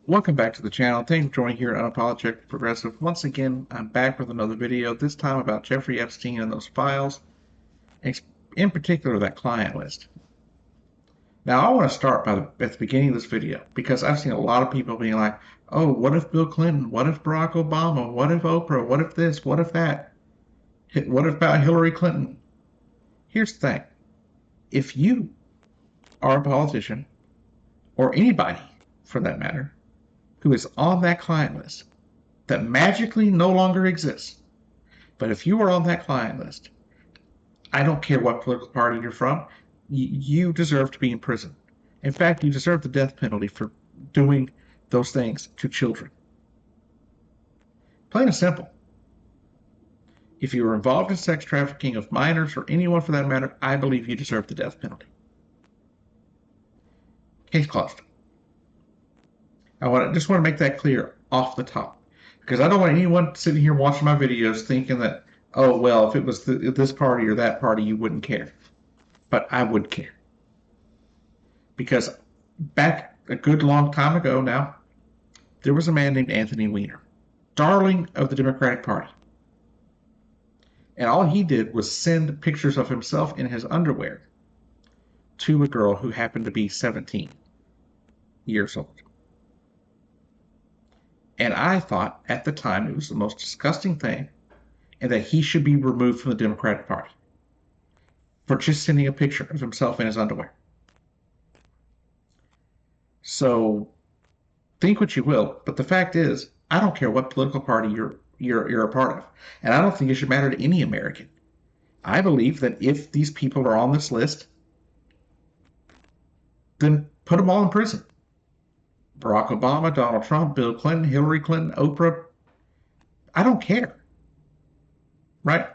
Welcome back to the channel. Thanks for joining here at UnapologeticlyProgressive. Once again, I'm back with another video, this time about Jeffrey Epstein and those files, in particular that client list. Now, I want to start at the beginning of this video because I've seen a lot of people being like, oh, what if Bill Clinton? What if Barack Obama? What if Oprah? What if this? What if that? What if about Hillary Clinton? Here's the thing. If you are a politician, or anybody for that matter, who is on that client list that magically no longer exists. But if you are on that client list, I don't care what political party you're from, you deserve to be in prison. In fact, you deserve the death penalty for doing those things to children. Plain and simple. If you were involved in sex trafficking of minors or anyone for that matter, I believe you deserve the death penalty. Case closed. I just want to make that clear off the top, because I don't want anyone sitting here watching my videos thinking that, oh, well, if it was this party or that party, you wouldn't care. But I would care. Because back a good long time ago now, there was a man named Anthony Weiner, darling of the Democratic Party. And all he did was send pictures of himself in his underwear to a girl who happened to be 17 years old. And I thought at the time it was the most disgusting thing and that he should be removed from the Democratic Party for just sending a picture of himself in his underwear. So think what you will, but the fact is, I don't care what political party you're a part of, and I don't think it should matter to any American. I believe that if these people are on this list, then put them all in prison. Barack Obama, Donald Trump, Bill Clinton, Hillary Clinton, Oprah. I don't care. Right?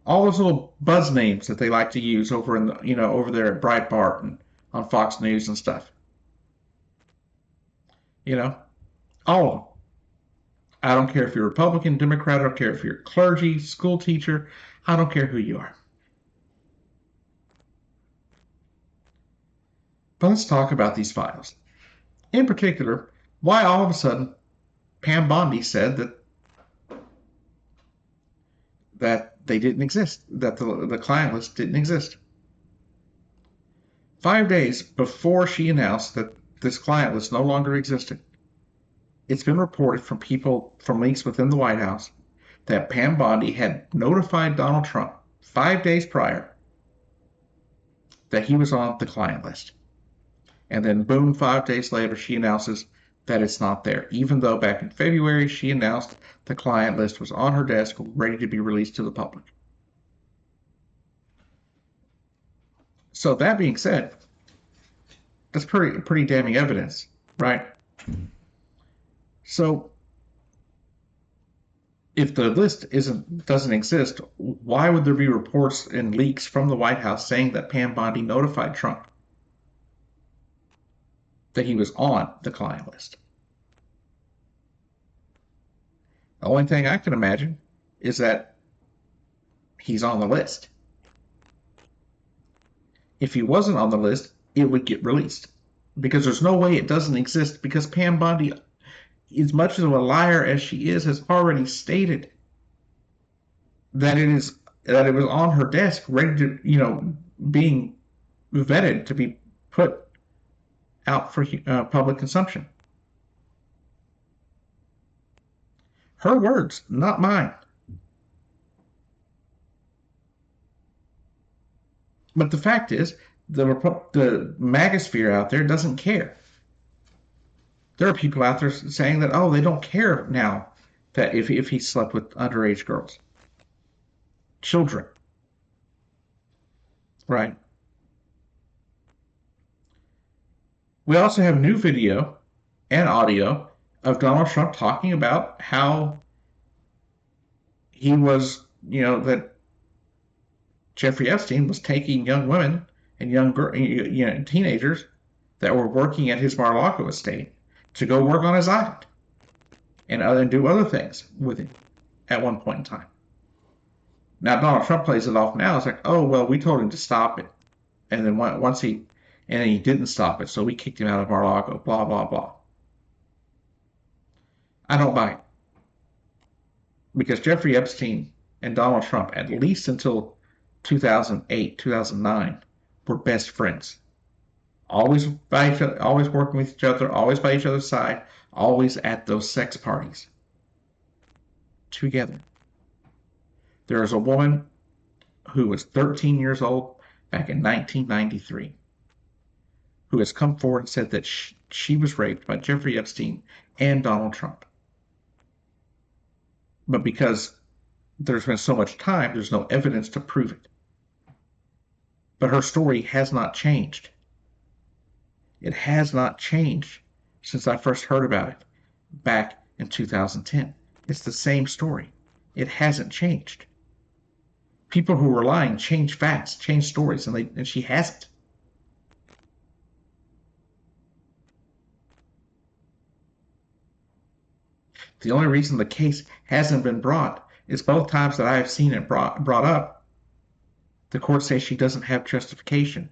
All those little buzz names that they like to use over over there at Breitbart and on Fox News and stuff. All of them. I don't care if you're Republican, Democrat, I don't care if you're clergy, school teacher, I don't care who you are. But let's talk about these files. In particular, why all of a sudden Pam Bondi said that they didn't exist, that the client list didn't exist. 5 days before she announced that this client list no longer existed, it's been reported from people from leaks within the White House that Pam Bondi had notified Donald Trump 5 days prior that he was on the client list. And then boom, 5 days later, she announces that it's not there, even though back in February, she announced the client list was on her desk, ready to be released to the public. So that being said, that's pretty damning evidence, right? So if the list doesn't exist, why would there be reports and leaks from the White House saying that Pam Bondi notified Trump that he was on the client list? The only thing I can imagine is that he's on the list. If he wasn't on the list, it would get released, because there's no way it doesn't exist, because Pam Bondi, as much of a liar as she is, has already stated that it was on her desk, ready to, being vetted to be put out for public consumption. Her words, not mine. But the fact is, the magosphere out there doesn't care. There are people out there saying that, oh, they don't care now that if he slept with underage girls, children, right? We also have new video and audio of Donald Trump talking about how he was, that Jeffrey Epstein was taking young women and teenagers that were working at his Mar-a-Lago estate to go work on his island and do other things with him at one point in time. Now Donald Trump plays it off now. It's like, oh, well, we told him to stop it. And then once he didn't stop it, so we kicked him out of Mar-a-Lago, blah, blah, blah. I don't buy it. Because Jeffrey Epstein and Donald Trump, at least until 2008, 2009, were best friends. Always by each other, always working with each other, always by each other's side, always at those sex parties together. There is a woman who was 13 years old back in 1993 who has come forward and said that she was raped by Jeffrey Epstein and Donald Trump. But because there's been so much time, there's no evidence to prove it. But her story has not changed. It has not changed since I first heard about it back in 2010. It's the same story. It hasn't changed. People who were lying change facts, change stories, and she hasn't. The only reason the case hasn't been brought is both times that I have seen it brought up, the court says she doesn't have justification,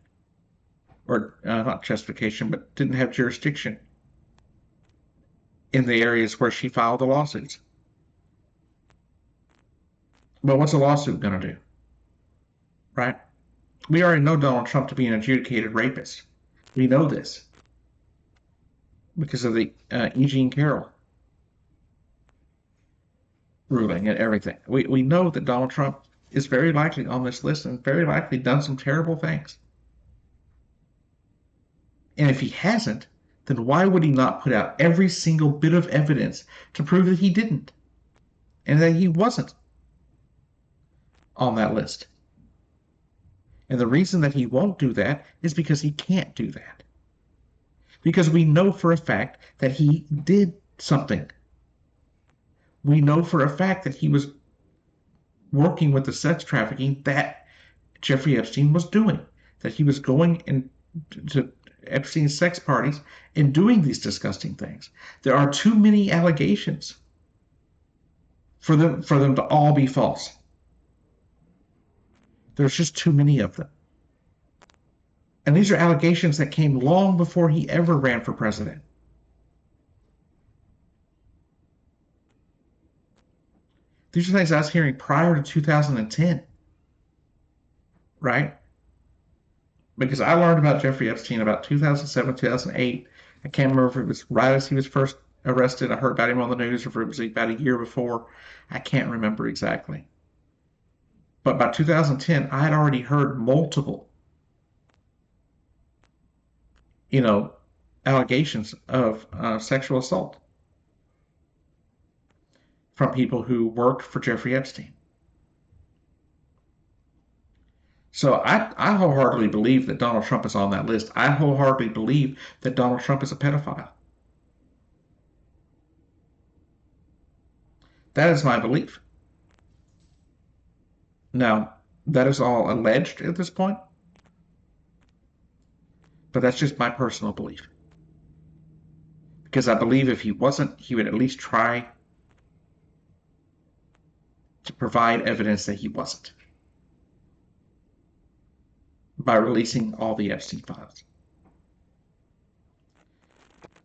or not justification, but didn't have jurisdiction in the areas where she filed the lawsuits. But what's a lawsuit going to do? Right? We already know Donald Trump to be an adjudicated rapist. We know this because of the E. Jean Carroll ruling and everything. We know that Donald Trump is very likely on this list and very likely done some terrible things. And if he hasn't, then why would he not put out every single bit of evidence to prove that he didn't and that he wasn't on that list? And the reason that he won't do that is because he can't do that. Because we know for a fact that he did something. We know for a fact that he was working with the sex trafficking that Jeffrey Epstein was doing, that he was going into Epstein's sex parties and doing these disgusting things. There are too many allegations for them to all be false. There's just too many of them. And these are allegations that came long before he ever ran for president. These are things I was hearing prior to 2010, right? Because I learned about Jeffrey Epstein about 2007, 2008. I can't remember if it was right as he was first arrested. I heard about him on the news, or if it was about a year before. I can't remember exactly. But by 2010, I had already heard multiple, allegations of sexual assault from people who worked for Jeffrey Epstein. So I wholeheartedly believe that Donald Trump is on that list. I wholeheartedly believe that Donald Trump is a pedophile. That is my belief. Now, that is all alleged at this point, but that's just my personal belief. Because I believe if he wasn't, he would at least try to provide evidence that he wasn't by releasing all the Epstein files.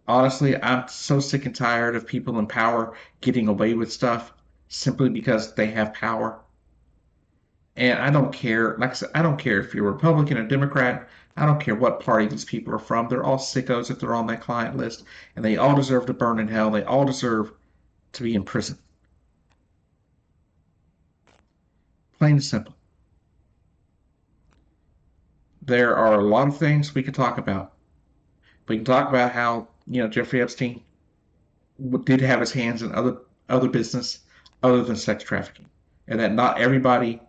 Honestly, I'm so sick and tired of people in power getting away with stuff simply because they have power. And I don't care, like I said, I don't care if you're a Republican or Democrat. I don't care what party these people are from. They're all sickos if they're on that client list, and they all deserve to burn in hell. They all deserve to be in prison. Plain and simple. There are a lot of things we could talk about. We can talk about how, Jeffrey Epstein did have his hands in other business other than sex trafficking, and that not everybody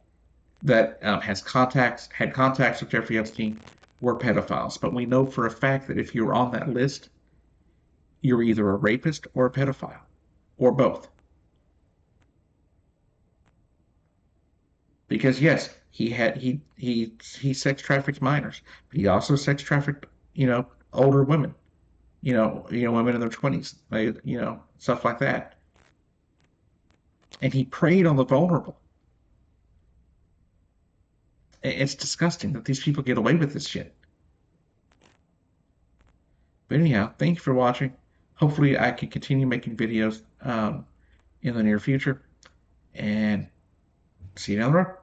that had contacts with Jeffrey Epstein were pedophiles. But we know for a fact that if you're on that list, you're either a rapist or a pedophile, or both. Because yes, he sex trafficked minors, but he also sex trafficked older women, women in their 20s, stuff like that. And he preyed on the vulnerable. It's disgusting that these people get away with this shit. But anyhow, thank you for watching. Hopefully I can continue making videos um, in the near future. And see you down the road.